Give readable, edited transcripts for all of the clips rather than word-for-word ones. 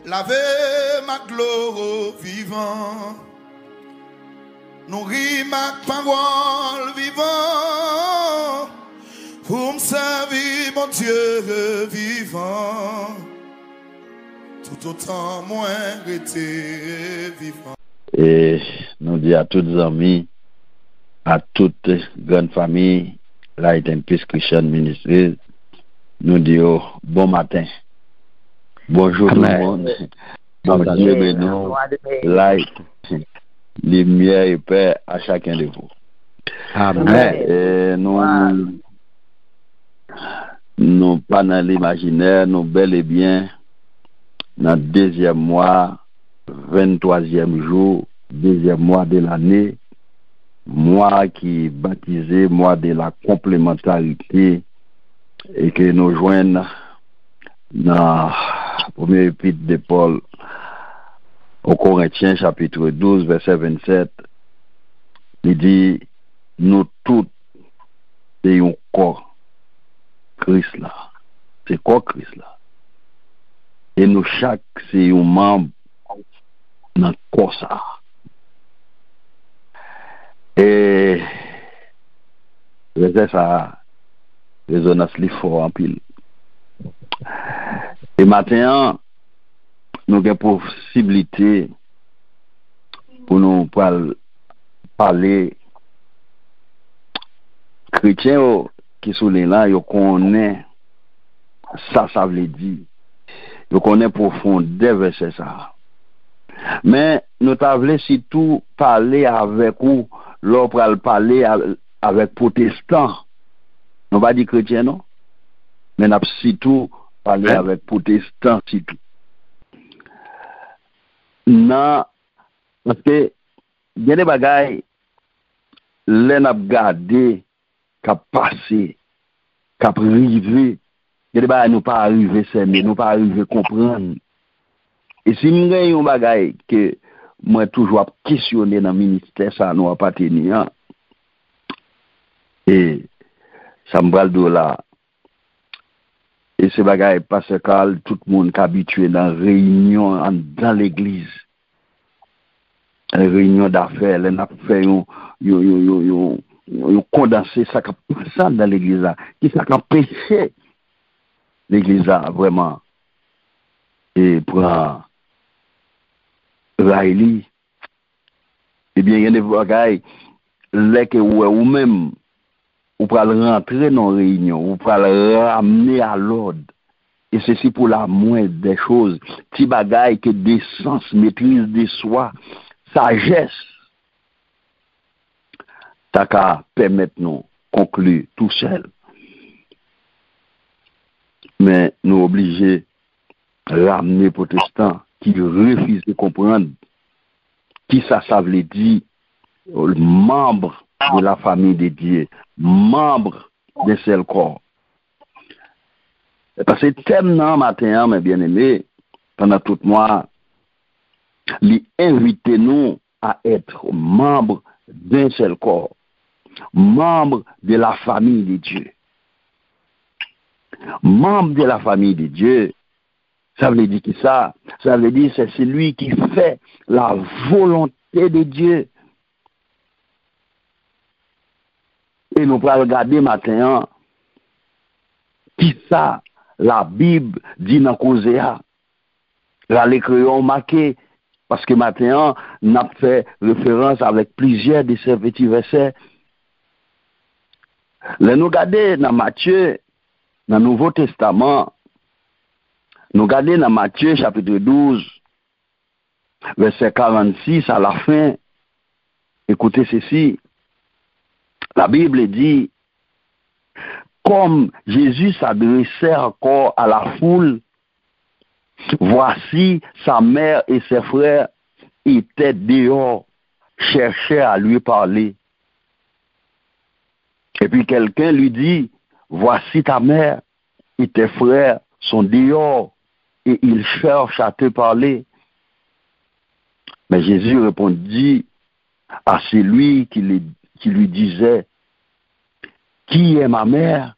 Lavez ma gloire vivant. Nourris ma parole vivant. Pour me servir, mon Dieu vivant. Tout autant moins été vivant. Et nous disons à tous les amis, à toute grande famille, Light and Peace Christian Ministries, nous disons bon matin. Bonjour tout le monde. Bon Dieu bénisse, Light, lumière et paix à chacun de vous. Amen. Et nous pas dans l'imaginaire, nous bel et bien dans le deuxième mois, 23e jour, deuxième mois de l'année, mois qui est baptisé mois de la complémentarité et que nous joignons dans le premier épître de Paul aux Corinthiens chapitre 12 verset 27. Il dit nous tous c'est un corps Christ là. C'est corps Christ là. Et nous chaque c'est un membre dans le corps ça. Et ça résonance li fort en pile. Et maintenant nous avons possibilité pour nous parler chrétiens qui sont là, ils connaissent ça veut dire. Ils connaissent profondeur verset ça. Mais nous t'avons surtout parler avec vous, l'autre parler avec protestants. Nous pas dit chrétiens non, mais nous surtout parler avec protestants surtout. Non, parce que il y a des bagailles les n'a gardé qu'a passé qu'a privé. Il y a des bagailles nous pas arriver mais nous pas arriver comprendre. Et si nous avons un bagaille que moi toujours questionner dans le ministère ça nous appartenir et ça me va le là. Et ce bagaille parce que tout le monde est habitué dans réunion dans l'église. Une réunion d'affaires, on a fait condenser ça dans l'église qui ça qui empêché l'église vraiment et pour Riley eh bien il y a des bagailles là que ou même ou pour rentrer dans la réunion ou pour ramener à l'ordre et ceci pour la moindre des choses petit bagaille que décence maîtrise de soi sagesse ta qu'à permettre nous conclure tout seul mais nous obligés ramener protestants qui refusent de comprendre qui ça veut dire membre de la famille de Dieu, membre de seul corps. Parce que thème non matin, mes bien-aimés, pendant tout mois, lui inviter nous à être membre d'un seul corps, membre de la famille de Dieu. Membre de la famille de Dieu, ça veut dire que ça veut dire c'est celui qui fait la volonté de Dieu. Et nous pourrons regarder maintenant qui ça la Bible dit dans Cosea. Là, les crayons marqués parce que maintenant, nous avons fait référence avec plusieurs de ces petits versets. Là, nous regardons dans Matthieu, dans le Nouveau Testament, nous regardons dans Matthieu chapitre 12, verset 46 à la fin. Écoutez ceci. La Bible dit, comme Jésus s'adressait encore à la foule, voici sa mère et ses frères étaient dehors, cherchaient à lui parler. Et puis quelqu'un lui dit, voici ta mère et tes frères sont dehors et ils cherchent à te parler. Mais Jésus répondit à celui qui lui disait, qui est ma mère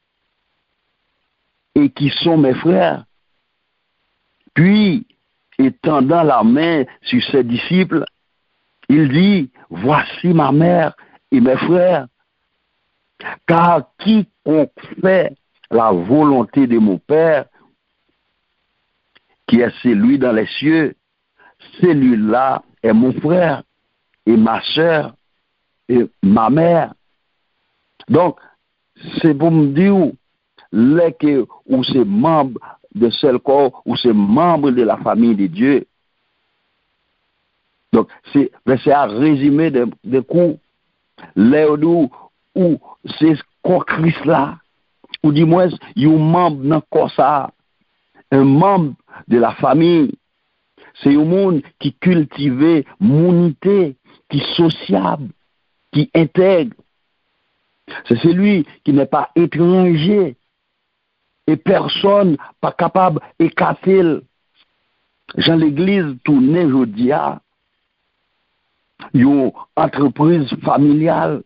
et qui sont mes frères? Puis et tendant la main sur ses disciples, il dit, voici ma mère et mes frères, car quiconque fait la volonté de mon Père, qui est celui dans les cieux, celui-là est mon frère et ma soeur et ma mère. Donc, c'est pour me dire, ou c'est membre de seul corps, ou c'est membre de la famille de Dieu. Donc, c'est à résumer de coups, là où c'est corps Christ là, ou du moins, il y a un membre dans le corps ça, un membre de la famille, c'est un monde qui cultive l'unité, qui est sociable, qui intègre. C'est celui qui n'est pas étranger et personne pas capable d'écarter. Dans l'église tournée aujourd'hui, il y a une entreprise familiale.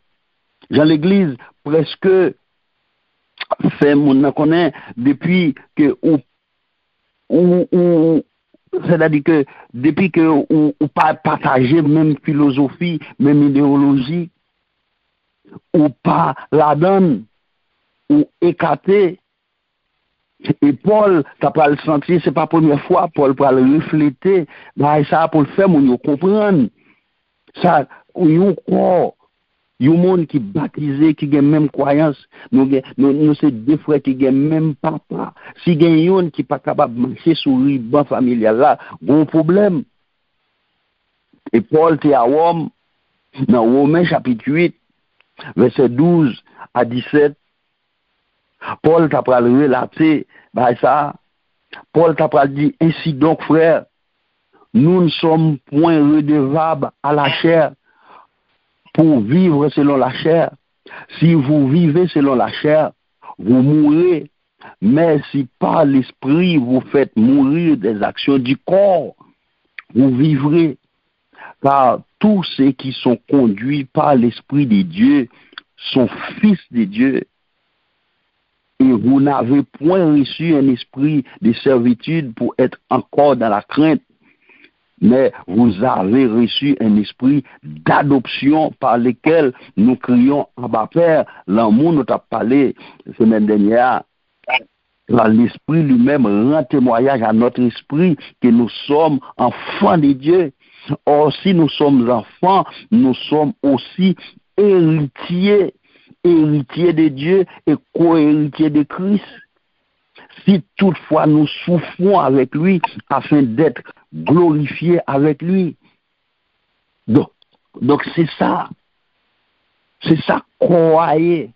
Dans l'église presque fait mon connaît depuis que c'est-à-dire que depuis que on pas partager même philosophie, même idéologie, ou pas la donne, ou écarter. Et Paul, t'as pas le sentir, c'est pas la première fois, Paul va le refléter, bah, ça pour le faire, on comprendre. Ça, on corps, il y a un monde qui est baptisé, qui a même croyance, nous c'est deux frères qui ont même papa. Si il y a un qui n'est pas capable de marcher sur le ruban familial là, bon problème. Et Paul était à Rome, dans Romains chapitre 8, verset 12 à 17, Paul t'a pas relaté, bah ça, Paul t'a pas dit, ainsi donc frère, nous ne sommes point redevables à la chair pour vivre selon la chair. Si vous vivez selon la chair, vous mourrez, mais si par l'esprit vous faites mourir des actions du corps, vous vivrez. Car tous ceux qui sont conduits par l'Esprit de Dieu sont fils de Dieu. Et vous n'avez point reçu un esprit de servitude pour être encore dans la crainte, mais vous avez reçu un esprit d'adoption par lequel nous crions Abba Père. L'amour nous a parlé la semaine dernière. L'esprit lui-même rend témoignage à notre esprit que nous sommes enfants de Dieu. Or, si nous sommes enfants, nous sommes aussi héritiers de Dieu et co-héritiers de Christ. Si toutefois nous souffrons avec lui afin d'être glorifiés avec lui. Donc c'est ça. C'est ça croyez.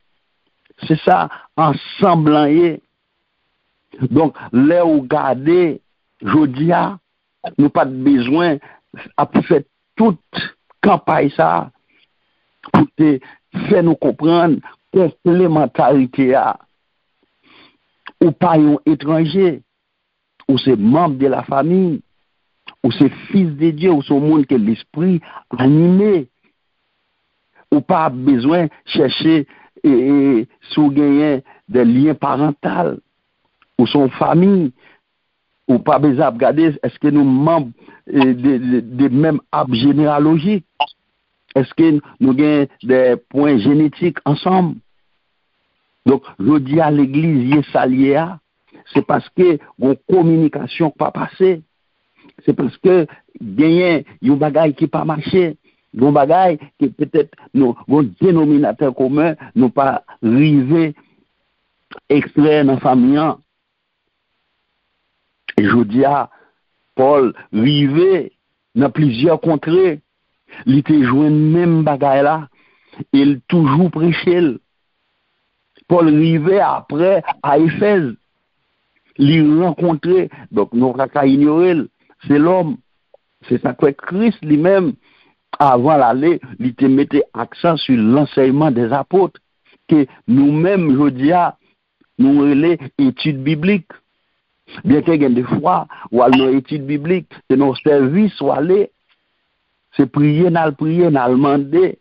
C'est ça ensemblant. Donc, là où garder, je dis, nous pas besoin à faire toute campagne ça pour te faire nous comprendre complémentarité ou pas un étranger, ou c'est membre de la famille, ou c'est fils de Dieu, ou c'est monde que l'esprit animé, ou pas besoin chercher et sous gagner des liens parentaux, ou son famille, ou pas besoin de regarder est-ce que nous membres des mêmes arbres généalogiques, est-ce que nous avons des points génétiques ensemble. Donc, je dis à l'église, c'est parce que une communication pas passée. C'est parce que gagner un bagage qui pas marché, un bagage qui peut-être nous un dénominateur commun, nous pas arrivé extrait dans la famille. Et je dis à Paul, arrivé dans plusieurs contrées, il était joué même bagage là, il toujours prêché. Paul arrivait après à Éphèse, il rencontrait, donc nous n'avons qu'à ignorer, c'est l'homme, c'est ça que Christ lui-même, avant l'aller, il te mettait accent sur l'enseignement des apôtres, que nous-mêmes, je dis, nous relais études bibliques. Bien qu'il y ait des fois, ou à nos études bibliques, c'est nos services, ou aller, c'est prier, n'a demander.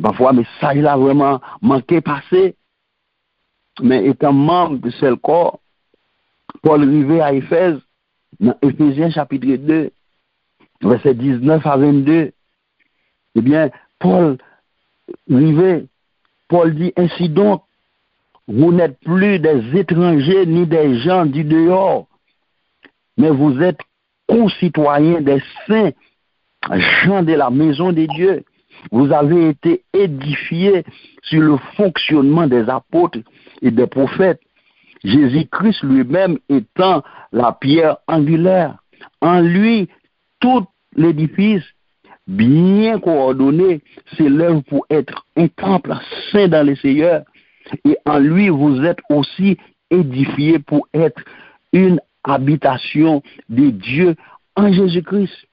Parfois, mais ça, il a vraiment manqué passer. Mais étant membre de ce corps, Paul arrivé à Éphèse, dans Éphésiens chapitre 2, verset 19 à 22, eh bien, Paul dit ainsi donc, vous n'êtes plus des étrangers ni des gens du dehors, mais vous êtes concitoyens des saints, gens de la maison de Dieu. Vous avez été édifiés sur le fonctionnement des apôtres et des prophètes, Jésus-Christ lui-même étant la pierre angulaire. En lui, tout l'édifice, bien coordonné, s'élève pour être un temple saint dans le Seigneur. Et en lui, vous êtes aussi édifiés pour être une habitation de Dieu en Jésus-Christ.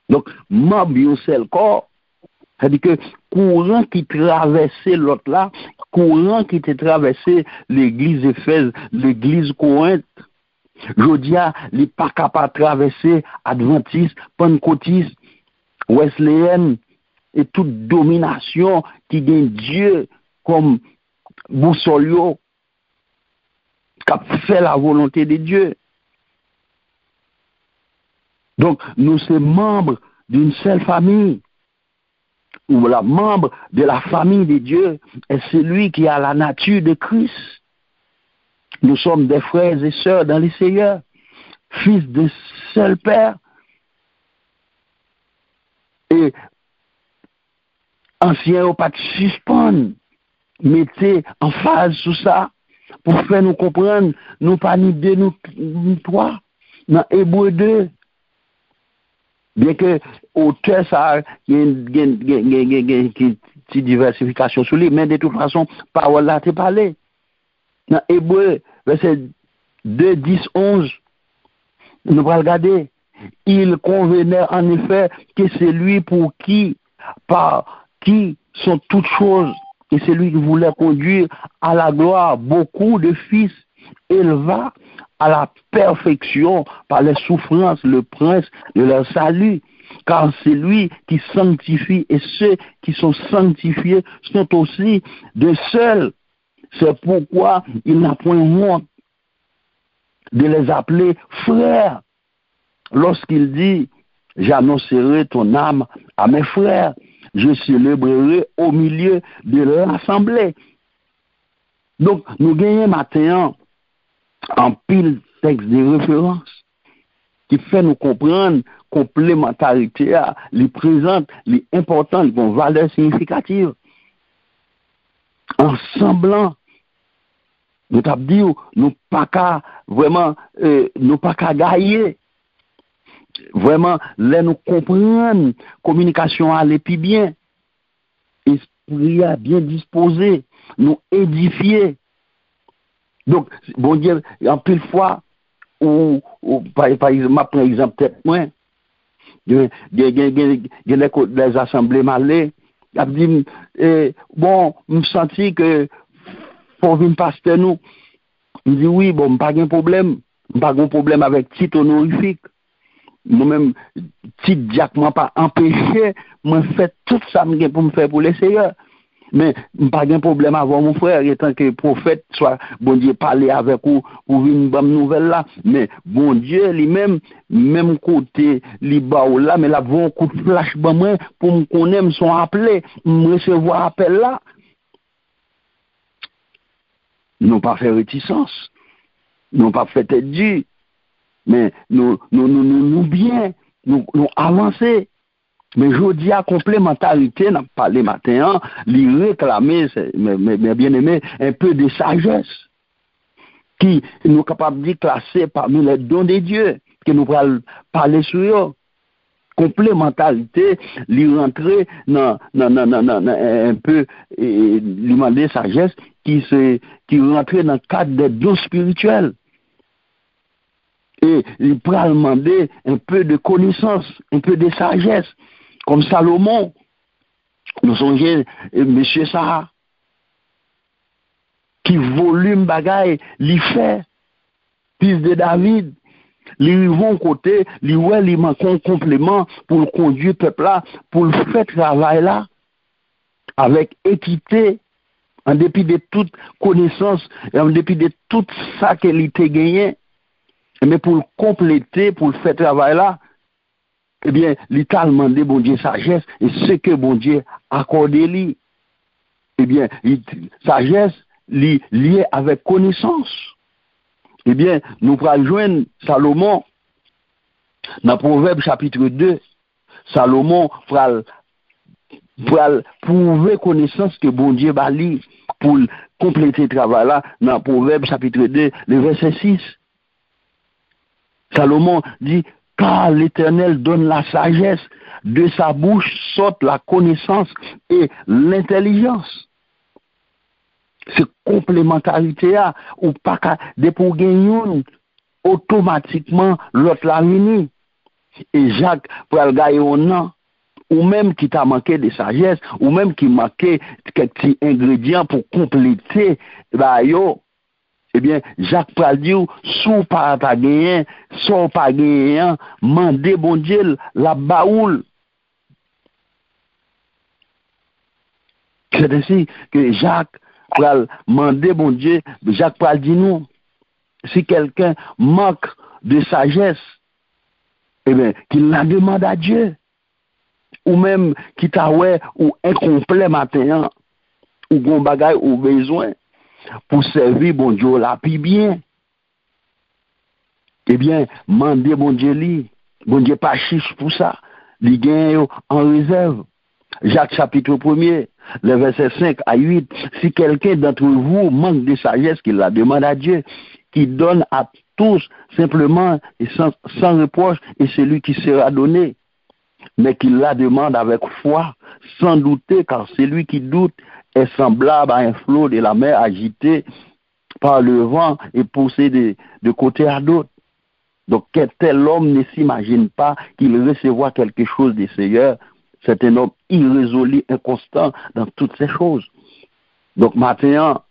Donc, membre seul corps, c'est-à-dire que courant qui traversait l'autre là, courant qui était traversé l'église Éphèse, l'église Corinthe, je dis, il n'est pas capable de traverser Adventiste, Pentecôtiste, Wesleyan et toute domination qui gagne Dieu comme Boussolio, qui fait la volonté de Dieu. Donc, nous sommes membres d'une seule famille, ou la membre de la famille de Dieu est celui qui a la nature de Christ. Nous sommes des frères et sœurs dans le Seigneur, fils de seul Père. Et anciens au pas de suspendre, mettez en phase sur ça pour faire nous comprendre, nous pas ni deux, nous trois, dans Hébreux 2. Bien que auteur ça il y a une diversification sur lui, mais de toute façon parole là t'es parlé dans Hébreux verset 2, 10, 11 nous allons regarder. Il convenait en effet que c'est lui pour qui, par qui sont toutes choses, et c'est lui qui voulait conduire à la gloire beaucoup de fils, éleva à la perfection par les souffrances le prince de leur salut, car c'est lui qui sanctifie, et ceux qui sont sanctifiés sont aussi de seuls. C'est pourquoi il n'a point honte de les appeler frères, lorsqu'il dit « J'annoncerai ton âme à mes frères, je célébrerai au milieu de l'assemblée ». Donc, nous gagnons maintenant en pile texte de référence qui fait nous comprendre complémentarité, les présente, les importants, les valeurs significatives. En semblant, nous t'avons dit, nous pas qu'à vraiment, nous pas qu'à gagner. Vraiment, là nous comprendre, communication à l'épi bien, esprit à bien disposé, nous édifier. Donc, bon Dieu, en pile fois, ou par exemple, par exemple, peut-être moins, des assemblées malais, il a dit, bon, je me senti que faut venir pasteur nous. Il dit oui, bon, pas de problème, pas de problème avec titre honorifique. Moi-même, titre Diacre m'a pas empêché, moi fait tout ça pour me faire pour le Seigneur. Mais pas de problème avec mon frère, étant que prophète, soit bon Dieu parler avec vous pour une bonne nouvelle là. Mais bon Dieu lui-même, même côté, li ba ou là, mais là, un coup de flash pour moi, pour me connaître, son appelé, me recevoir appel là. Nous pas fait réticence, nous pas fait tête dure, mais nous bien, nous avancer. Mais je dis à complémentarité, n'a pas parlé matin, lui réclamer, mais bien aimé, un peu de sagesse, qui nous capables de classer parmi les dons de Dieu, que nous allons parler sur eux. Complémentarité, lui rentrer dans un peu, lui demander sagesse, qui rentrait dans le cadre des dons spirituels. Et il peut demander un peu de connaissance, un peu de sagesse. Comme Salomon, nous songez, monsieur Sarah, qui volume bagaille, lui fait, fils de David, lui vont côté, lui manque un complément pour le conduire peuple là, pour le faire travail là, avec équité, en dépit de toute connaissance, et en dépit de tout ça qu'elle était gagné. Mais pour le compléter, pour le faire travail là, eh bien, l'État a demandé bon Dieu sagesse, et ce que bon Dieu a accordé lui, eh bien, sagesse liée avec connaissance. Eh bien, nous pourrons joindre Salomon dans Proverbe chapitre 2. Salomon pourra prouver connaissance que bon Dieu va lire pour compléter le travail là dans Proverbe chapitre 2, le verset 6. Salomon dit, car l'Éternel donne la sagesse, de sa bouche sortent la connaissance et l'intelligence. C'est complémentarité ou pas qu'à pour gagner automatiquement l'autre la réunit. Et Jacques pour le gagner au nom, ou même qui t'a manqué de sagesse, ou même qui manquait quelques petits ingrédients pour compléter, bah yo, eh bien, Jacques pral dire, sous pas gagné, sans pas gagné, mandez bon Dieu la baoule. C'est ainsi que Jacques pral mandé bon Dieu, Jacques pral dit nous, si quelqu'un manque de sagesse, eh bien, qu'il la demande à Dieu. Ou même qui t'a ouais ou incomplet matin, ou gon bagay ou besoin pour servir bon Dieu là puis bien. Eh bien, mandez bon Dieu li, bon Dieu pas chiche pour ça, li gagne en réserve. Jacques chapitre 1er, le verset 5 à 8, si quelqu'un d'entre vous manque de sagesse, qu'il la demande à Dieu, qui donne à tous simplement et sans reproche, et c'est lui qui sera donné. Mais qu'il la demande avec foi, sans douter, car celui qui doute est semblable à un flot de la mer agité par le vent et poussé de côté à d'autre. Donc, quel tel homme ne s'imagine pas qu'il recevra quelque chose du Seigneur. C'est un homme irrésolu, inconstant dans toutes ces choses. Donc, maintenant,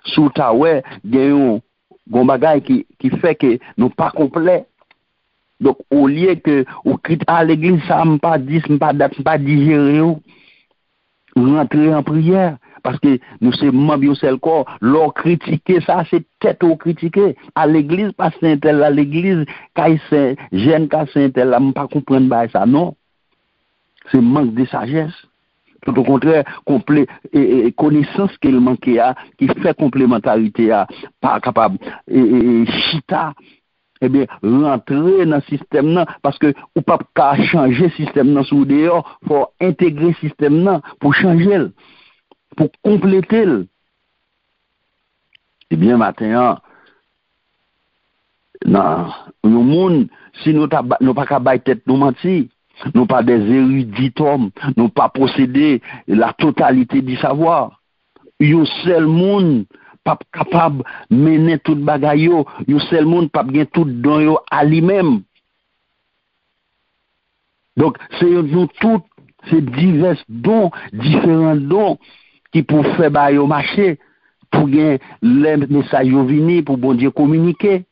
sous ta ouais, il y a un bagage qui fait que nous pas complets. Donc, au lieu que, au crit à l'église, ça m'a pas dit, pas digéré, rentrer en prière. Parce que nous sommes membres du corps, leur critiquer ça, c'est tête au critiquer. À l'église, pas Saint-Tel, à l'église, quand c'est jeune, quand Saint-Tel, là, pas comprendre ça, non. C'est manque de sagesse. Tout au contraire, connaissance qu'il manquait, qui fait complémentarité, pas capable, chita, eh bien, rentrer dans le système, parce que, ou pas qu'à changer le système sous dehors, faut intégrer le système pour changer, pour compléter. Eh bien, maintenant, non, le monde, si nous n'avons pas qu'à bailler tête nous mentir, nous pas des érudits hommes, nous pas posséder la totalité du savoir. Un seul monde pas capable de mener tout bagaille, un seul monde pas bien tout don à lui-même. Donc c'est nous tous ces divers dons, différents dons qui pour faire bailler au marché, pour gagner les messages venir pour bon Dieu communiquer.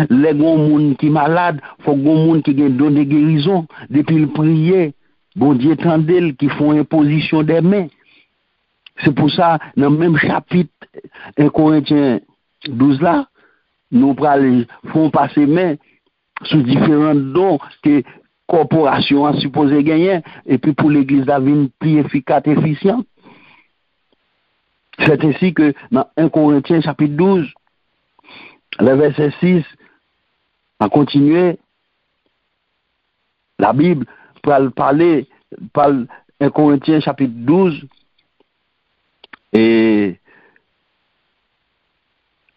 Les gens monde qui malade, faut gon monde qui gagne don de guérison depuis le prier, bon Dieu tendel qui font imposition des mains. C'est pour ça dans le même chapitre 1 Corinthiens 12 là, nous font passer main sur différents dons que corporation a supposé gagner et puis pour l'église d'avenir plus efficace et efficient. C'est ainsi que dans 1 Corinthiens chapitre 12, le verset 6, à continuer, la Bible parle 1 Corinthiens chapitre 12, et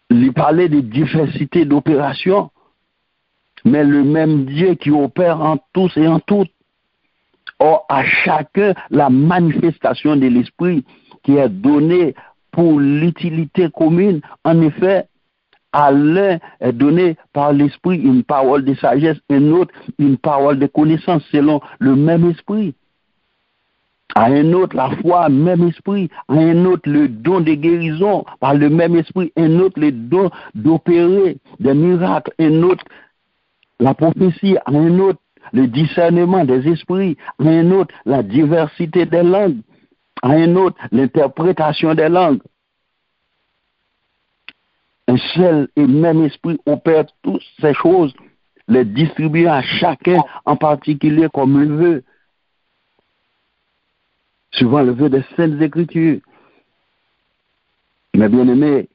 il parlait de diversité d'opérations, mais le même Dieu qui opère en tous et en toutes. Or, à chacun, la manifestation de l'Esprit qui est donnée pour l'utilité commune. En effet, à l'un est donné par l'Esprit une parole de sagesse, un autre une parole de connaissance selon le même Esprit. À un autre, la foi, même esprit. À un autre, le don de guérison, par le même esprit. Un autre, le don d'opérer des miracles. Un autre, la prophétie. À un autre, le discernement des esprits. À un autre, la diversité des langues. À un autre, l'interprétation des langues. Un seul et même esprit opère toutes ces choses les distribuer à chacun en particulier comme le veut, suivant le vœu des Saintes Écritures. Mais bien aimé,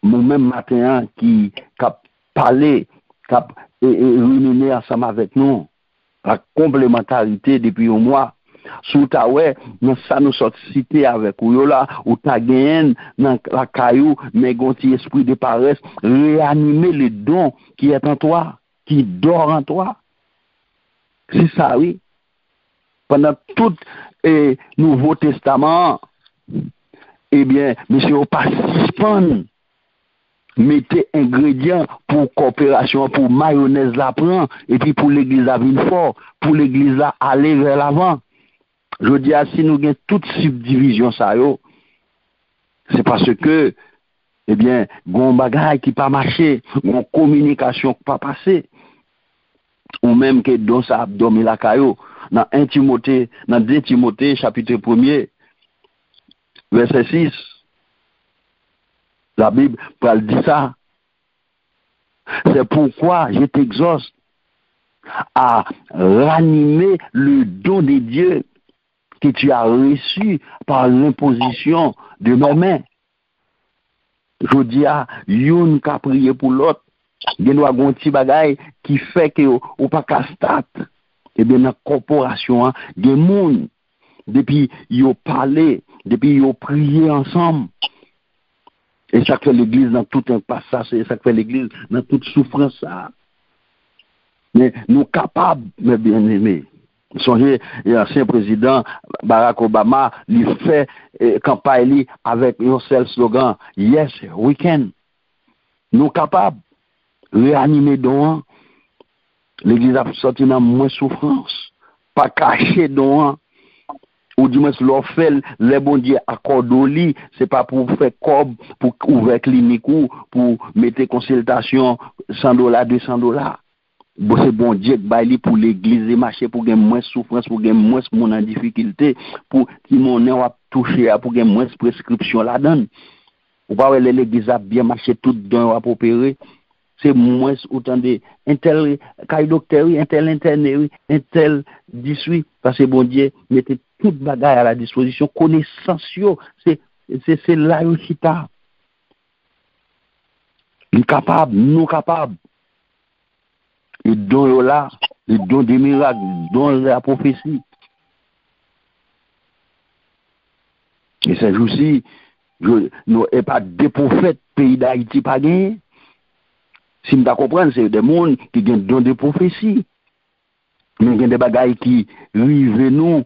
moi-même matin qui a parlé, qui a réuni ensemble avec nous, la complémentarité depuis un mois, sous ta ouais, ça nous sort cité avec ou là, ou ta gagne dans la caillou, mais gonti esprit de paresse, réanimer le don qui est en toi, qui dort en toi. C'est ça, oui. Pendant tout le Nouveau Testament, eh bien, monsieur, pas suspendre, mettez ingrédients pour coopération, pour mayonnaise la prend, et puis pour l'église à venir fort, pour l'église à aller vers l'avant. Je dis, si nous avons toute subdivision, ça, c'est parce que, eh bien, gon bagay qui pas marché, gon communication qui pas passé, ou même que dans ça abdomen la caillou, dans 1 Timothée, dans 2 Timothée, chapitre 1er, verset 6, la Bible parle de ça. C'est pourquoi je t'exhorte à ranimer le don de Dieu que tu as reçu par l'imposition de mes mains. Je dis à yon ka prier pour l'autre, il y a un petit bagay qui fait que ou pas qu'à start. Et bien dans la corporation, des gens, depuis ils parlé, depuis ils prié ensemble. Et ça fait l'église dans tout un passage, ça fait l'église dans toute souffrance. Mais nous capables, mes bien-aimés. Songez, l'ancien président Barack Obama, il fait campagne avec un seul slogan, Yes, we can. Nous capables de réanimer dans l'église a sorti dans moins souffrance, pas caché dans ou du moins leur fait les bons dieux accordent au lit, c'est pas pour faire cob, pour ouvrir clinique ou pour mettre consultation $100, $200. Bon, c'est bon Dieu qui pour l'église et marcher pour gagner moins souffrance, pour gagner moins monde en difficulté, pour qui mon a touché, pour gagner moins prescription là-dedans. Ou pas l'église a bien marché tout dedans à opérer. C'est moins autant de un tel docteur, un tel interné, un tel 18, parce que bon Dieu mettez toute bagaille à la disposition, connaissance, c'est là aussi tard. Nous capables. Et dont là, les dons des miracles, dont la prophétie. Et ces jours-ci, nous n'avons pas des prophètes, pays d'Haïti pas gagné. Si nous comprenons, c'est des gens qui ont don de prophétie. Mais il y a des bagailles qui vivent nous,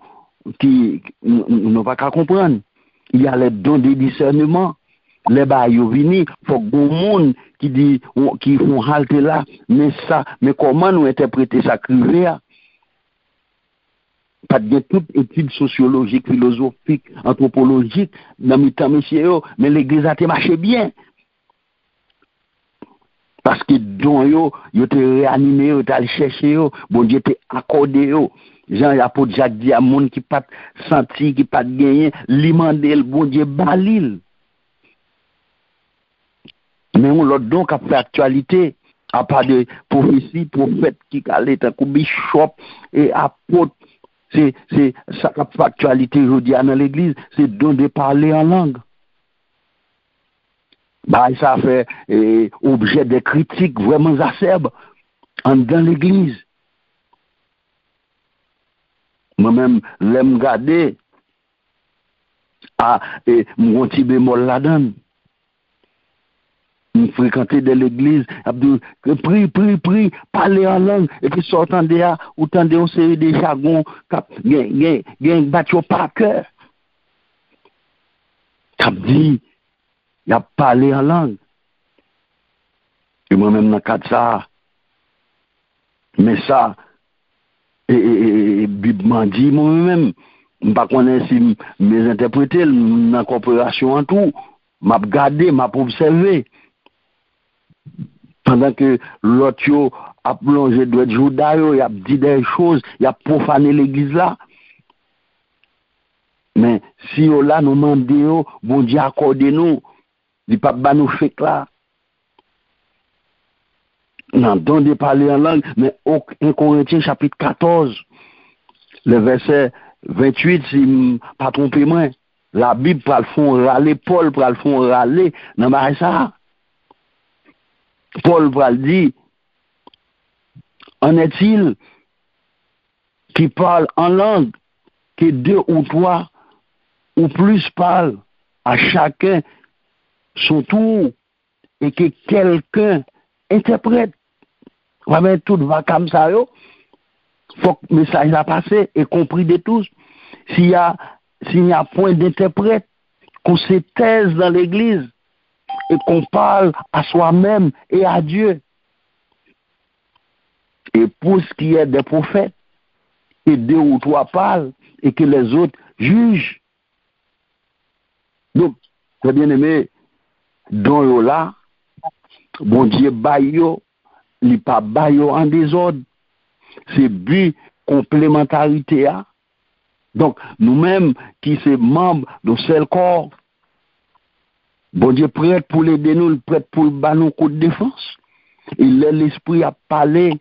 qui nous pas qu'à comprendre. Il y a les dons de discernement. Les bails vini, faut que des gens qui dit qui font halte là, mais comment nous interpréter ça crivé? Pas de toute étude sociologique, philosophique, anthropologique dans mes temps monsieur, mais l'église a marché bien. Parce que don yo te réanimé, yo te chercher yo, bon Dieu te accordé yo. Jean l'apôtre Jacques dit à monde qui pas senti, qui pas gagné, li mandé le bon Dieu balil. Mais on l'autre don qui a fait actualité, à part de prophétie, prophète qui a l'état comme bishop et apôtre, c'est ça qui a fait actualité aujourd'hui dans l'église, c'est don de parler en langue. Bah, ça fait objet de critiques vraiment acerbes dans l'église. Moi-même, l'aime garder à mon petit bémol là-dedans. Je fréquentais de l'église, prie, parler en langue, et puis sortant de là, ou tendez une série de jargons, gen battu par cœur. Cap dit, il a parlé en langue. Et moi-même, dans le cadre de ça, mais ça, Bible m'a dit moi-même, je ne sais pas si mes interprétés dans la coopération en tout, m'a regardé, m'a observé. Pendant que l'autre a plongé de Judas, il a dit des choses, il a profané l'église là. Mais si on là nous demandons, bon Dieu accorde nous, il pas nous fait là. on entend parler en langue, mais au 1 Corinthiens chapitre 14, le verset 28, si je ne pas trompé moi, la Bible pour le fond râler, Paul pour le fond râler, dans ça. Paul va le dire, en est-il qui parle en langue, que 2 ou 3 ou plus parlent à chacun son tour, et que quelqu'un interprète. Vraiment, tout va comme ça, il faut que le message a passé et compris de tous. S'il y a point d'interprète, qu'on se taise dans l'église et qu'on parle à soi-même et à Dieu. Et pour ce qui est des prophètes, que 2 ou 3 parlent et que les autres jugent. Donc, très bien aimé, dans yo là, bon Dieu bayo, il pas bayo en désordre. C'est but complémentarité. Donc, nous-mêmes qui sommes membres de ce corps, bon Dieu prêt pour l'aider nous, prêt pour battre nos coups de défense. Et l'esprit a parlé,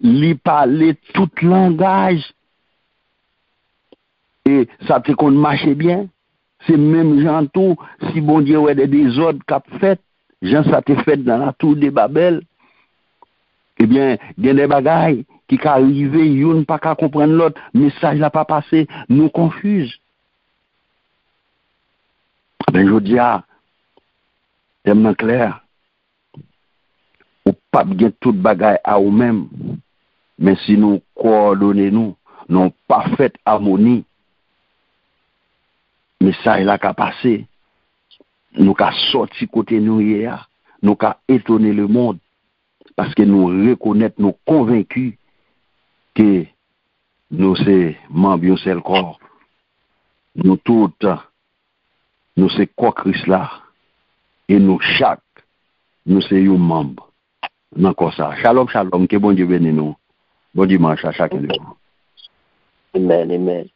il parlait tout langage. Et ça fait qu'on marche bien. C'est même Jean tout, si bon Dieu ouais des désordres qu'a fait, Jean ça t'est fait dans la tour de Babel. Eh bien, il y a des bagailles qui arrivent, yon pas qu'à comprendre l'autre, message n'a pas passé, nous confuse. Ben je dis tellement clair, ou pas bien toute bagaille à nous-mêmes, mais si nous coordonnons nous parfaite harmonie, message là qu'a passé, nous qu'a sorti côté nous hier, nous qu'a étonné le monde, parce que nous reconnaissons, nous convaincus que nous sommes membres de ce corps. Nous tous, nous sommes quoi Christ là, et nous chaque, nous sommes membres. Encore ça. Shalom, shalom, que bon Dieu bénisse nous. Bon dimanche à chacun de vous. Amen, amen.